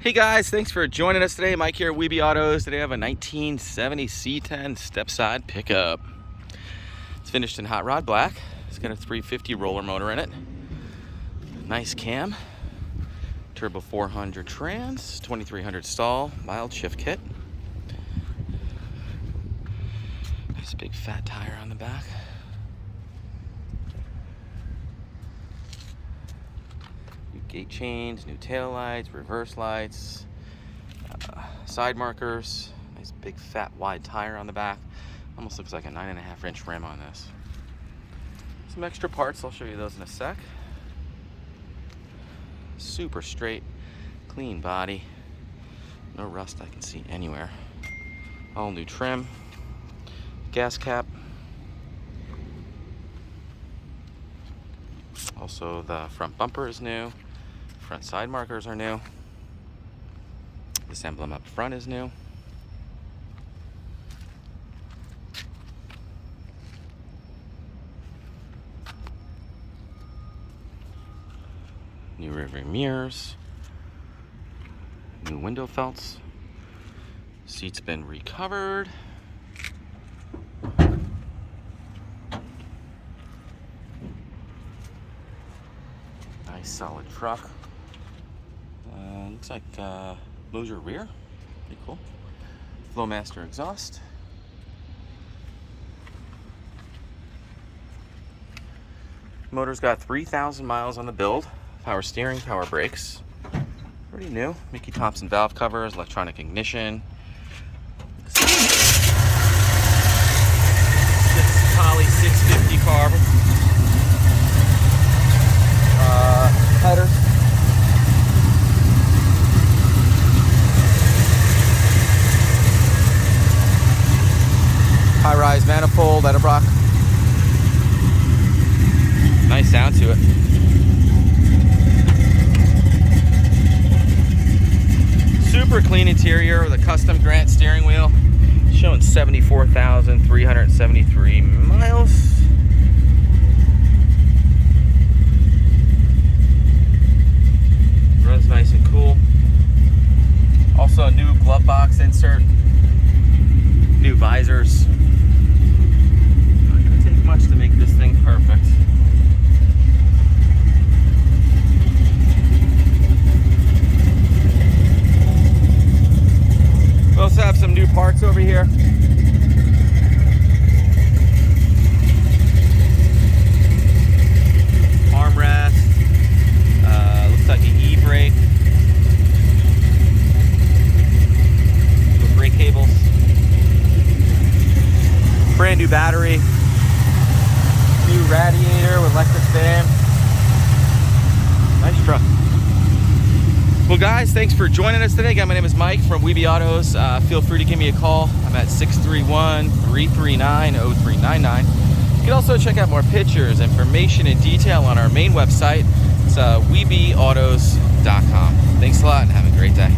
Hey guys, thanks for joining us today. Mike here, Weeby Autos. Today I have a 1970 C10 step-side pickup. It's finished in hot rod black. It's got a 350 roller motor in it. Nice cam. Turbo 400 trans, 2300 stall, mild shift kit. Nice big fat tire on the back. Gate chains, new tail lights, reverse lights, side markers, nice big fat wide tire on the back. Almost looks like a 9.5 inch rim on this. Some extra parts, I'll show you those in a sec. Super straight, clean body. No rust I can see anywhere. All new trim, gas cap. Also the front bumper is new. Front side markers are new. This emblem up front is new. New rear view mirrors. New window felts. Seat's been recovered. Nice solid truck. Looks like Moser rear, pretty cool. Flowmaster exhaust. Motor's got 3,000 miles on the build. Power steering, power brakes. Pretty new. Mickey Thompson valve covers, electronic ignition. Poly 650 carbon. Header. High-rise manifold, Edelbrock. Nice sound to it. Super clean interior with a custom Grant steering wheel. Showing 74,373 miles. Runs nice and cool. Also a new glove box insert. New visors. Not gonna take much to make this thing perfect. We also have some new parts over here. Armrest. Looks like an e-brake. With brake cables. Brand new battery, new radiator with electric fan. Nice truck. Well guys, thanks for joining us today. Again, my name is Mike from Weeby Autos. Feel free to give me a call. I'm at 631-339-0399. You can also check out more pictures, information, and detail on our main website. It's weebyautos.com. Thanks a lot and have a great day.